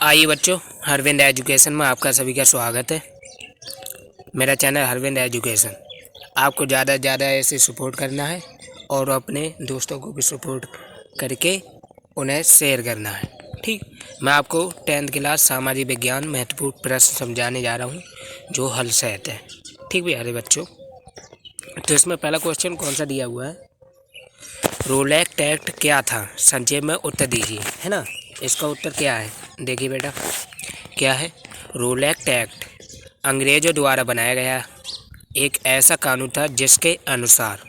आइए बच्चों, हरविंद एजुकेशन में आपका सभी का स्वागत है। मेरा चैनल हरविंद एजुकेशन। आपको ज़्यादा से ज़्यादा ऐसे सपोर्ट करना है और अपने दोस्तों को भी सपोर्ट करके उन्हें शेयर करना है। ठीक, मैं आपको 10th क्लास सामाजिक विज्ञान महत्वपूर्ण प्रश्न समझाने जा रहा हूँ जो हल सहित है। ठीक प्यारे बच्चों, तो इसमें पहला क्वेश्चन कौन सा दिया हुआ है? रोलेक्ट एक्ट क्या था? संक्षेप में उत्तर दीजिए, है ना। इसका उत्तर क्या है? देखिए बेटा, क्या है? रोलेक्ट एक्ट अंग्रेजों द्वारा बनाया गया एक ऐसा कानून था जिसके अनुसार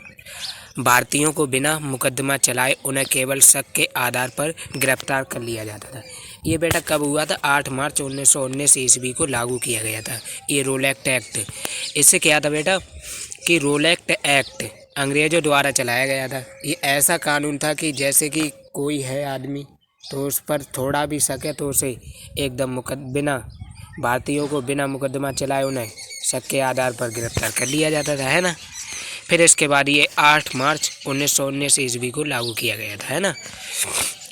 भारतीयों को बिना मुकदमा चलाए उन्हें केवल शक के आधार पर गिरफ्तार कर लिया जाता था। ये बेटा कब हुआ था? 8 मार्च 1919 ईस्वी को लागू किया गया था ये रोलेक्ट एक्ट। इससे क्या था बेटा कि रोलेक्ट एक्ट अंग्रेजों द्वारा चलाया गया था। ये ऐसा कानून था कि जैसे कि कोई है आदमी तो उस पर थोड़ा भी शक है तो उसे एकदम बिना भारतीयों को बिना मुकदमा चलाए उन्हें शक के आधार पर गिरफ्तार कर लिया जाता था, है ना। फिर इसके बाद ये 8 मार्च 1919 ईस्वी को लागू किया गया था, है ना।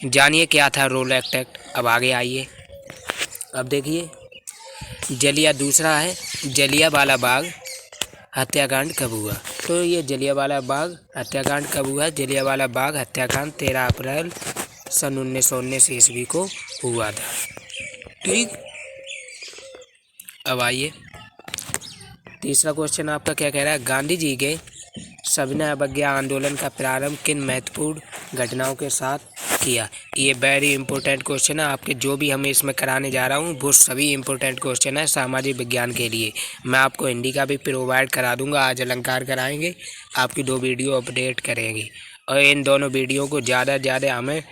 जानिए क्या था रोलेक्ट एक्ट। अब आगे आइए। अब देखिए, दूसरा है जलियांवाला बाग हत्याकांड कब हुआ? तो ये जलियांवाला बाग हत्याकांड कब हुआ? जलियांवाला बाग हत्याकांड 13 अप्रैल सन 1919 ईस्वी को हुआ था। ठीक, अब आइए, तीसरा क्वेश्चन आपका क्या कह रहा है? गांधी जी के सविनय अवज्ञा आंदोलन का प्रारंभ किन महत्वपूर्ण घटनाओं के साथ किया? ये वेरी इंपॉर्टेंट क्वेश्चन है। आपके जो भी हमें इसमें कराने जा रहा हूँ वो सभी इंपॉर्टेंट क्वेश्चन है सामाजिक विज्ञान के लिए। मैं आपको हिंदी का भी प्रोवाइड करा दूंगा। आज अलंकार कराएंगे, आपकी 2 वीडियो अपडेट करेंगे और इन दोनों वीडियो को ज़्यादा से ज़्यादा हमें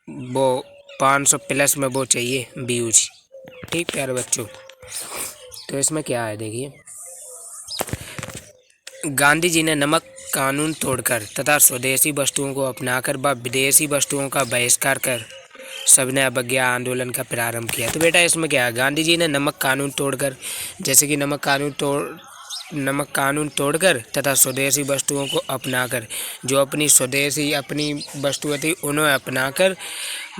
वो 500 प्लस में वो चाहिए व्यूज। ठीक प्यारे बच्चों, तो इसमें क्या है देखिए, गांधी जी ने नमक कानून तोड़कर तथा स्वदेशी वस्तुओं को अपनाकर व विदेशी वस्तुओं का बहिष्कार कर सविनय अवज्ञा आंदोलन का प्रारंभ किया। तो बेटा इसमें क्या है? गांधी जी ने नमक कानून तोड़कर, जैसे कि नमक कानून तोड़कर तथा स्वदेशी वस्तुओं को अपनाकर, जो अपनी वस्तुएं थी उन्हें अपनाकर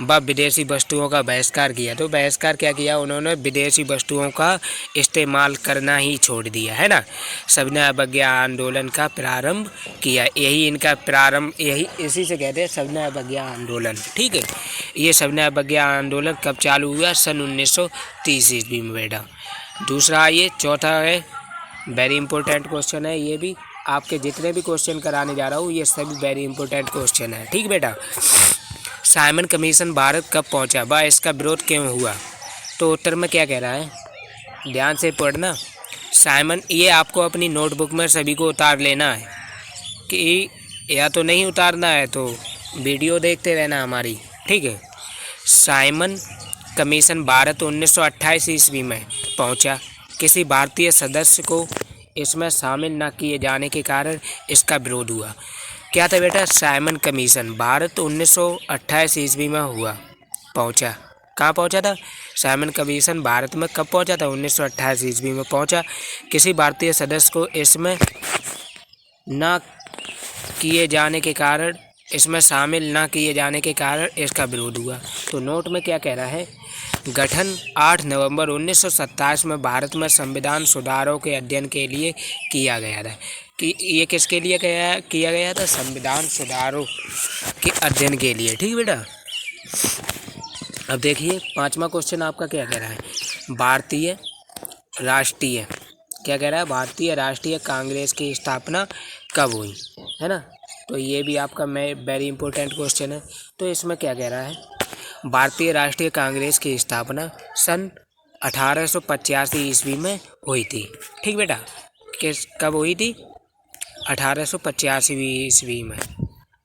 व विदेशी वस्तुओं का बहिष्कार किया। तो बहिष्कार क्या किया उन्होंने? विदेशी वस्तुओं का इस्तेमाल करना ही छोड़ दिया, है ना। सविनय अवज्ञा आंदोलन का प्रारंभ किया, यही इनका प्रारंभ, यही इसी से कहते हैं सविनय अवज्ञा आंदोलन। ठीक है, ये सविनय अवज्ञा आंदोलन कब चालू हुआ? सन 1930 ईस्वी में बेटा। दूसरा ये चौथा है, वेरी इंपॉर्टेंट क्वेश्चन है। ये भी आपके जितने भी क्वेश्चन कराने जा रहा हूँ ये सभी वेरी इंपॉर्टेंट क्वेश्चन है। ठीक बेटा, साइमन कमीशन भारत कब पहुंचा व इसका विरोध क्यों हुआ? तो उत्तर में क्या कह रहा है, ध्यान से पढ़ना। साइमन, ये आपको अपनी नोटबुक में सभी को उतार लेना है, कि या तो नहीं उतारना है तो वीडियो देखते रहना हमारी। ठीक है, साइमन कमीशन भारत 1928 ईस्वी में पहुंचा। किसी भारतीय सदस्य को इसमें शामिल न किए जाने के कारण इसका विरोध हुआ। क्या था बेटा? साइमन कमीशन भारत 1928 ईस्वी में पहुंचा। कहाँ पहुंचा था? साइमन कमीशन भारत में कब पहुंचा था? 1928 ईस्वी में पहुंचा। किसी भारतीय सदस्य को इसमें न किए जाने के कारण, इसमें शामिल न किए जाने के कारण इसका विरोध हुआ। तो नोट में क्या कह रहा है? गठन 8 नवंबर 1927 में भारत में संविधान सुधारों के अध्ययन के लिए किया गया था। कि ये किसके लिए किया गया था? संविधान सुधारों के अध्ययन के लिए। ठीक बेटा, अब देखिए 5वां क्वेश्चन आपका क्या कह रहा है? भारतीय राष्ट्रीय कांग्रेस की स्थापना कब हुई, है ना। तो ये भी आपका वेरी इंपॉर्टेंट क्वेश्चन है। तो इसमें क्या कह रहा है? भारतीय राष्ट्रीय कांग्रेस की स्थापना सन 1885 ईस्वी में हुई थी। ठीक बेटा, कब हुई थी? 1885 ईस्वी में।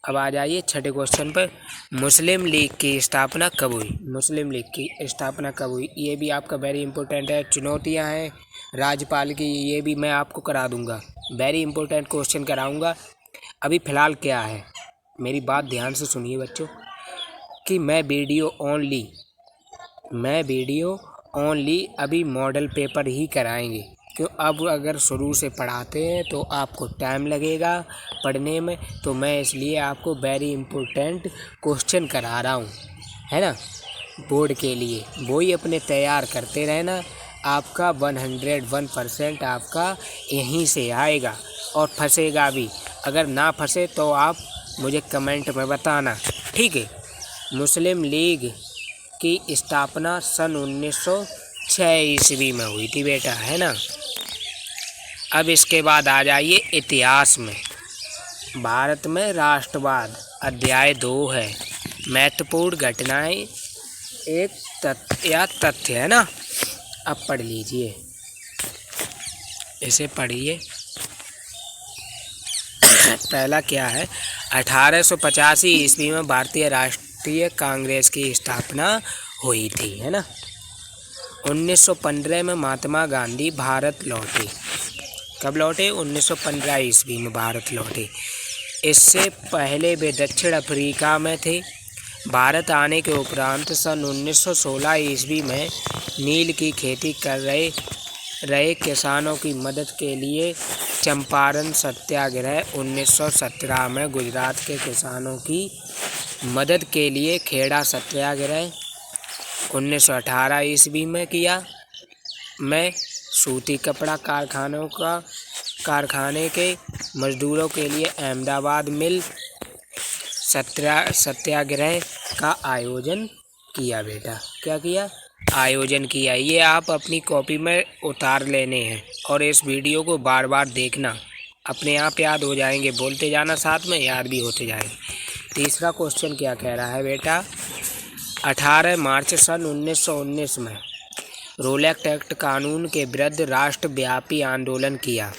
अब आ जाइए छठे क्वेश्चन पर, मुस्लिम लीग की स्थापना कब हुई? मुस्लिम लीग की स्थापना कब हुई? ये भी आपका वेरी इंपॉर्टेंट है। चुनौतियां हैं राज्यपाल की, ये भी मैं आपको करा दूंगा। वेरी इंपॉर्टेंट क्वेश्चन कराऊंगा। अभी फ़िलहाल क्या है, मेरी बात ध्यान से सुनिए बच्चों, कि मैं वीडियो ओनली अभी मॉडल पेपर ही कराएंगे। क्यों? अब अगर शुरू से पढ़ाते हैं तो आपको टाइम लगेगा पढ़ने में, तो मैं इसलिए आपको वेरी इंपॉर्टेंट क्वेश्चन करा रहा हूँ, है ना। बोर्ड के लिए, वो ही अपने तैयार करते रहना। आपका 101% आपका यहीं से आएगा और फंसेगा भी। अगर ना फंसे तो आप मुझे कमेंट में बताना, ठीक है। मुस्लिम लीग की स्थापना सन 1906 ईस्वी में हुई थी बेटा, है ना। अब इसके बाद आ जाइए इतिहास में। भारत में राष्ट्रवाद अध्याय 2 है, महत्वपूर्ण घटनाएं एक तथ्य है ना। अब पढ़ लीजिए, इसे पढ़िए। पहला क्या है, 1885 ईस्वी में भारतीय राष्ट्रीय कांग्रेस की स्थापना हुई थी, है ना। 1915 में महात्मा गांधी भारत लौटे। कब लौटे? 1915 ईस्वी में भारत लौटे। इससे पहले वे दक्षिण अफ्रीका में थे। भारत आने के उपरांत सन 1916 ईस्वी में नील की खेती कर रहे किसानों की मदद के लिए चंपारण सत्याग्रह, 1917 में गुजरात के किसानों की मदद के लिए खेड़ा सत्याग्रह, 1918 ईस्वी में किया। मैं सूती कपड़ा कारखाने के मजदूरों के लिए अहमदाबाद मिल सत्याग्रह का आयोजन किया बेटा। क्या किया? आयोजन किया। ये आप अपनी कॉपी में उतार लेने हैं और इस वीडियो को बार बार देखना, अपने आप याद हो जाएंगे। बोलते जाना, साथ में याद भी होते जाएंगे। तीसरा क्वेश्चन क्या कह रहा है बेटा, 18 मार्च सन 1919 में रोलैक्ट एक्ट कानून के विरुद्ध राष्ट्रव्यापी आंदोलन किया।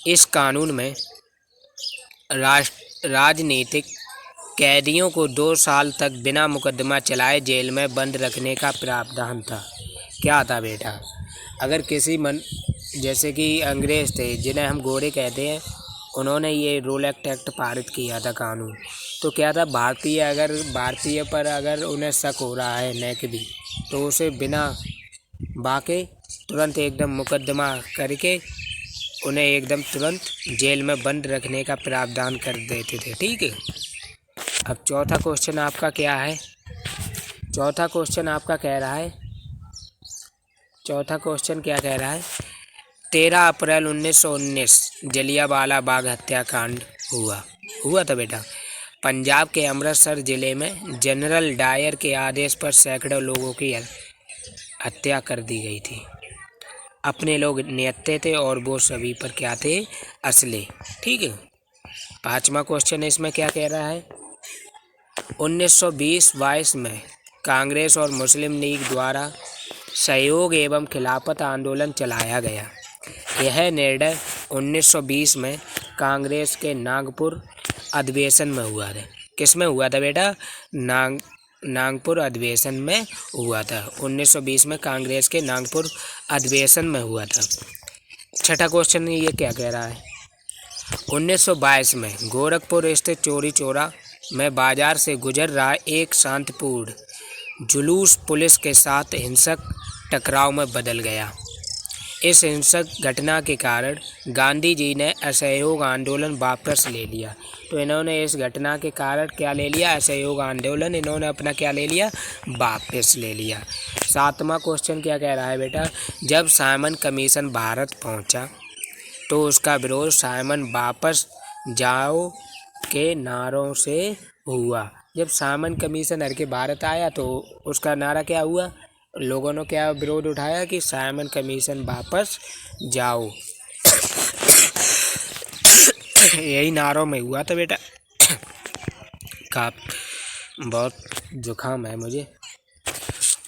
इस कानून में राजनीतिक कैदियों को 2 साल तक बिना मुकदमा चलाए जेल में बंद रखने का प्रावधान था। क्या था बेटा? अगर किसी जैसे कि अंग्रेज़ थे, जिन्हें हम गोरे कहते हैं, उन्होंने ये रोलैक्ट एक्ट पारित किया था कानून। तो क्या था, भारतीय पर अगर उन्हें शक हो रहा है नेक भी, तो उसे बिना बाके तुरंत एकदम मुकदमा करके उन्हें एकदम तुरंत जेल में बंद रखने का प्रावधान कर देते थे, ठीक है। अब चौथा क्वेश्चन आपका क्या है? चौथा क्वेश्चन आपका कह रहा है, चौथा क्वेश्चन क्या कह रहा है, 13 अप्रैल 1919 जलियांवाला बाग हत्याकांड हुआ था बेटा। पंजाब के अमृतसर जिले में जनरल डायर के आदेश पर सैकड़ों लोगों की हत्या कर दी गई थी। अपने लोग निहत्थे थे और वो सभी पर क्या थे? असले, ठीक है। पांचवा क्वेश्चन इसमें क्या कह रहा है, 1920-22 में कांग्रेस और मुस्लिम लीग द्वारा सहयोग एवं खिलाफत आंदोलन चलाया गया। यह निर्णय 1920 में कांग्रेस के नागपुर अधिवेशन में हुआ था। किस में हुआ था बेटा? नागपुर अधिवेशन में हुआ था। 1920 में कांग्रेस के नागपुर अधिवेशन में हुआ था। छठा क्वेश्चन ये क्या कह रहा है, 1922 में गोरखपुर स्थित चौरी चौरा में बाजार से गुजर रहा एक शांतिपूर्ण जुलूस पुलिस के साथ हिंसक टकराव में बदल गया। इस हिंसक घटना के कारण गांधी जी ने असहयोग आंदोलन वापस ले लिया। तो इन्होंने इस घटना के कारण क्या ले लिया? असहयोग आंदोलन इन्होंने अपना क्या ले लिया? वापस ले लिया। सातवां क्वेश्चन क्या कह रहा है बेटा, जब साइमन कमीशन भारत पहुंचा तो उसका विरोध साइमन वापस जाओ के नारों से हुआ। जब साइमन कमीशन के भारत आया तो उसका नारा क्या हुआ? लोगों ने क्या विरोध उठाया कि साइमन कमीशन वापस जाओ। यही नारों में हुआ था बेटा। का बहुत जुकाम है मुझे।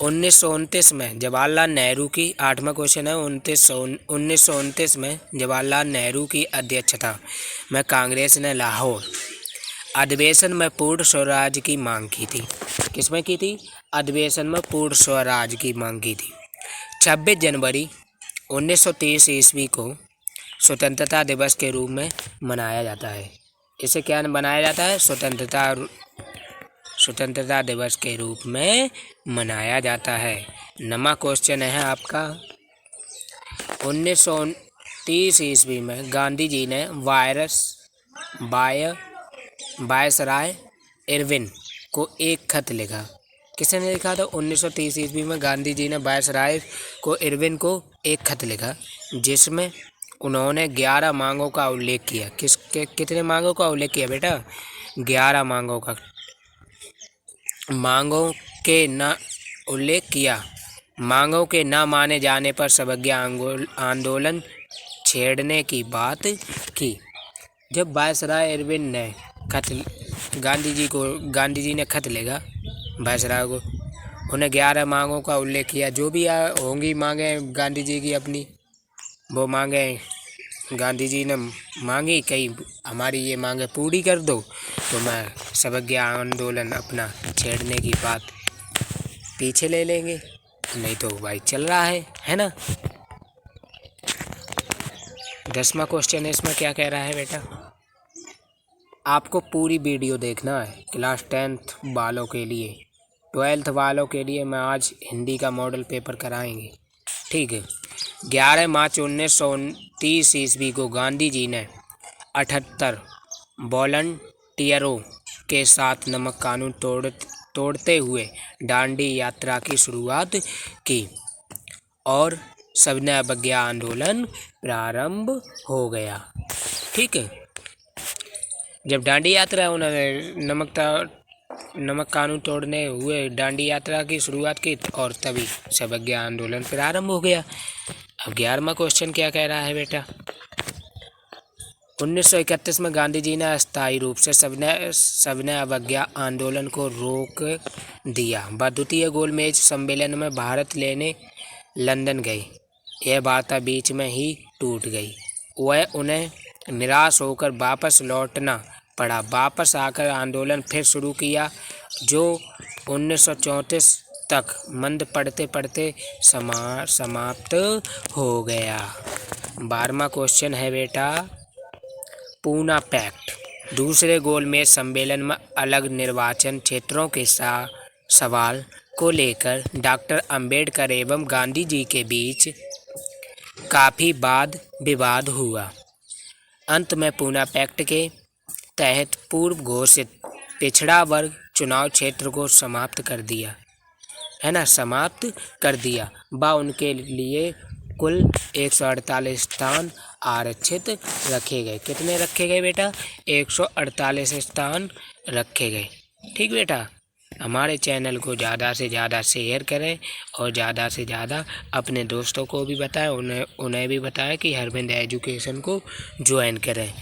1929 में जवाहरलाल नेहरू की, आठवां क्वेश्चन है, 1929 में जवाहरलाल नेहरू की अध्यक्षता में कांग्रेस ने लाहौर अधिवेशन में पूर्ण स्वराज की मांग की थी। किसमें की थी? अधिवेशन में पूर्ण स्वराज की मांग की थी। 26 जनवरी 1930 ईस्वी को स्वतंत्रता दिवस के रूप में मनाया जाता है। इसे क्या बनाया जाता है? स्वतंत्रता दिवस के रूप में मनाया जाता है। नवा क्वेश्चन है आपका, 1930 ईस्वी में गांधी जी ने वायसराय इरविन को एक खत लिखा। किसने लिखा था? 1930 ईस्वी में गांधी जी ने वायसराय को इरविन को एक खत लिखा, जिसमें उन्होंने 11 मांगों का उल्लेख किया। कितने मांगों का उल्लेख किया बेटा? 11 मांगों का। मांगों के न उल्लेख किया। मांगों के न माने जाने पर सवज्ञा आंदोलन छेड़ने की बात की। जब वायसराय इरविन ने गांधी जी ने खत लिखा वायसराय को, उन्हें 11 मांगों का उल्लेख किया। जो भी होंगी मांगे गांधी जी की अपनी, वो मांगे गांधी जी ने मांगी, कहीं हमारी ये मांगे पूरी कर दो तो मैं सवज्ञा आंदोलन अपना छेड़ने की बात पीछे ले लेंगे, नहीं तो भाई चल रहा है ना। 10वां क्वेश्चन है, इसमें क्या कह रहा है बेटा? आपको पूरी वीडियो देखना है। क्लास 10th वालों के लिए, 12th वालों के लिए मैं आज हिंदी का मॉडल पेपर कराएंगे, ठीक है। 11 मार्च 1929 ईस्वी को गांधी जी ने 78 वॉलंटियरों के साथ नमक कानून तोड़ते हुए दांडी यात्रा की शुरुआत की और सविनय अवज्ञा आंदोलन प्रारंभ हो गया, ठीक है। जब दांडी यात्रा उन्होंने नमक कानून तोड़ने हुए दांडी यात्रा की शुरुआत की और तभी सवज्ञा आंदोलन प्रारंभ हो गया। अब 11वां क्वेश्चन क्या कह रहा है बेटा? 1931 में गांधी जी ने अस्थायी रूप से सविनय अवज्ञा आंदोलन को रोक दिया। वह द्वितीय गोलमेज सम्मेलन में भारत लेने लंदन गए। यह वार्ता बीच में ही टूट गई। वह उन्हें निराश होकर वापस लौटना पड़ा। वापस आकर आंदोलन फिर शुरू किया, जो 1934 तक मंद पड़ते पड़ते समाप्त हो गया। 12वां क्वेश्चन है बेटा, पूना पैक्ट। दूसरे गोलमेज सम्मेलन में अलग निर्वाचन क्षेत्रों के सवाल को लेकर डॉक्टर अंबेडकर एवं गांधी जी के बीच काफ़ी वाद विवाद हुआ। अंत में पूना पैक्ट के तहत पूर्व घोषित पिछड़ा वर्ग चुनाव क्षेत्र को समाप्त कर दिया, है ना, समाप्त कर दिया। व उनके लिए कुल 148 स्थान आरक्षित रखे गए। कितने रखे गए बेटा? 148 स्थान रखे गए, ठीक बेटा। हमारे चैनल को ज़्यादा से ज़्यादा शेयर करें और ज़्यादा से ज़्यादा अपने दोस्तों को भी बताएं, उन्हें भी बताएं कि हरविंद एजुकेशन को ज्वाइन करें।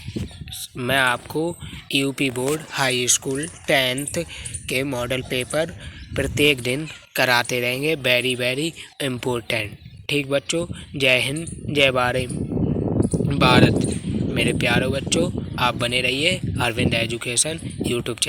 मैं आपको UP board high school 10th के मॉडल पेपर प्रत्येक दिन कराते रहेंगे, वेरी वेरी इम्पोर्टेंट, ठीक बच्चों। जय हिंद, जय भारत मेरे प्यारे बच्चों। आप बने रहिए हरविंद एजुकेशन यूट्यूब चैनल।